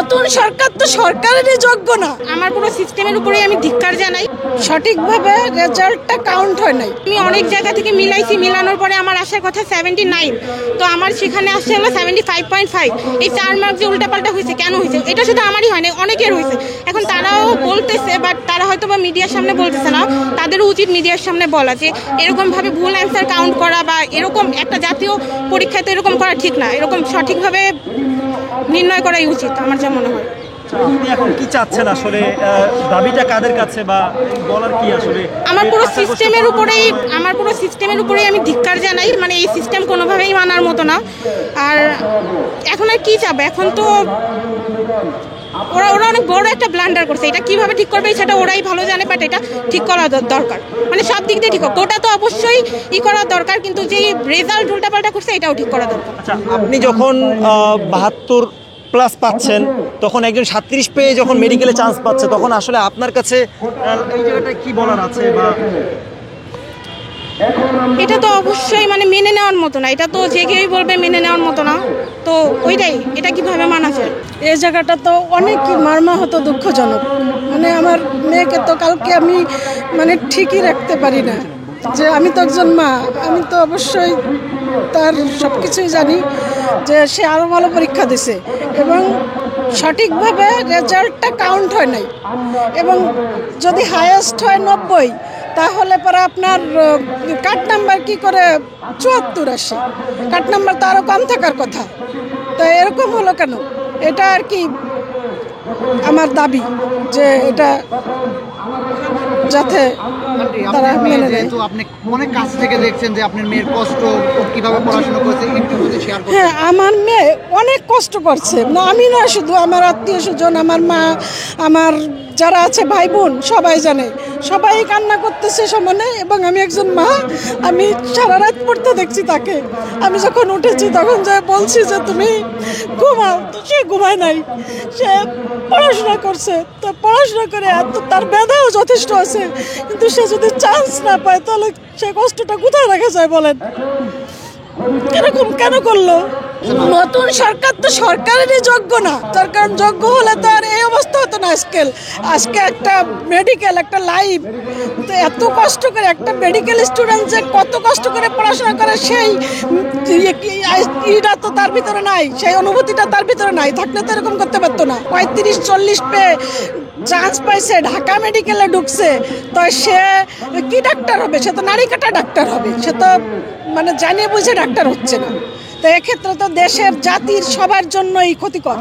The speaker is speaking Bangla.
নতুন সরকার তো সরকারেরই যোগ্য না। আমার পুরো সিস্টেমের উপরে আমি ধিক্কার জানাই। সঠিকভাবে রেজাল্টটা কাউন্ট হয় নাই। আমি অনেক জায়গা থেকে মিলাইছি, মিলানোর পরে আমার আসার কথা 79, তো আমার সেখানে আসছে হলো 75.5। এই 4 মার্ক যে উল্টাপাল্টা হয়েছে, কেন হয়েছে? এটা শুধু আমারই হয় না, অনেকের হয়েছে। এখন তারাও বলতেছে, বাট তারা হয়তো বা মিডিয়ার সামনে বলতেছে না। তাদেরও উচিত মিডিয়ার সামনে বলা যে এরকমভাবে ভুল অ্যান্সার কাউন্ট করা বা এরকম একটা জাতীয় পরীক্ষায় তো এরকম করা ঠিক না। এরকম সঠিকভাবে নির্ণয় করাই উচিত আমার যা মনে হয়। আপনি এখন কি চাচ্ছেন আসলে, দাবিটা কাদের কাছে বা বলার কি আসলে? আমার পুরো সিস্টেমের উপরেই আমি ধিক্কার জানাই। মানে এই সিস্টেম কোনোভাবেই মানার মতো না। আর এখন আর কি চাবে? এখন তো ওরা অনেক বড় একটা ব্লান্ডার করছে। এটা কিভাবে ঠিক করবে সেটা ওরাই ভালো জানে, বাট এটা ঠিক করা দরকার। মানে সব দিক দিয়ে ঠিক হোক। কোটা তো অবশ্যই করা দরকার, কিন্তু যে রেজাল্ট উল্টাপাল্টা করছে এটাও ঠিক করা দরকার। আচ্ছা, আপনি যখন 72+ পাচ্ছেন, তখন একজন 37 পেয়ে যখন মেডিকেলে চান্স পাচ্ছে, তখন আসলে আপনার কাছে এই জায়গাটা কি বলার আছে? বা এটা তো অবশ্যই মানে মেনে নেওয়ার মতো না। এটা তো যে কেউই বলবে মেনে নেওয়ার মতো না। তো ওইটাই, এটা কিভাবে মানা যায়? এই জায়গাটা তো অনেক মর্মাহত, দুঃখজনক। মানে আমার মেয়েকে তো কালকে আমি মানে ঠিকই রাখতে পারি না। যে আমি তো একজন মা, আমি তো অবশ্যই তার সব কিছুই জানি যে সে আরও ভালো পরীক্ষা দিছে এবং সঠিকভাবে রেজাল্টটা কাউন্ট হয় নাই। এবং যদি হায়েস্ট হয় 90, তাহলে পরে আপনার কাট নাম্বার কি করে 74 আসে? কাট নাম্বার তো আরও কম থাকার কথা। তো এরকম হলো কেন? এটা আর কি আমার দাবি যে এটা যাতে তারা মেনে নেয়। আপনি অনেক কাছ থেকে দেখছেন যে আপনার মেয়ের কষ্ট, কিভাবে পড়াশোনা করেছে, একটু যদি শেয়ার করতেন। হ্যাঁ, আমার মেয়ে অনেক কষ্ট করছে। না, আমি না, শুধু আমার আত্মীয় স্বজন, আমার মা, আমার যারা আছে ভাই বোন, সবাই জানে। সবাই কান্না করতেছে সমানে। এবং আমি একজন মা, আমি সারা রাত পড়তে দেখছি তাকে। আমি যখন উঠেছি তখন যে বলছি যে তুমি ঘুমাও, তো সে ঘুমায় নাই, সে পড়াশোনা করছে। তো পড়াশোনা করে এত তার ব্যথাও যথেষ্ট আছে, কিন্তু সে যদি চান্স না পায় তাহলে সে কষ্টটা কোথায় রাখা যায় বলেন? এরকম কেন করলো? নতুন সরকার তো সরকারেরই যোগ্য না। সরকার যোগ্য হলে তো আর এই অবস্থা হতো না। আজকে একটা মেডিকেল, একটা লাইফ, তো এত কষ্ট করে একটা মেডিকেল স্টুডেন্ট যে কত কষ্ট করে পড়াশোনা করে, সেই ইটা তো তার ভিতরে নাই, সেই অনুভূতিটা তার ভিতরে নাই। থাকলে তো এরকম করতে পারতো না। 35-40 পেয়ে চান্স পাইছে, ঢাকা মেডিকেলে ঢুকছে, তো সে কি ডাক্তার হবে? সে তো নারী কাটা ডাক্তার হবে। সে তো মানে জানিয়ে বুঝে ডাক্তার হচ্ছে না। তো এক্ষেত্রে তো দেশের, জাতির, সবার জন্যই ক্ষতিকর।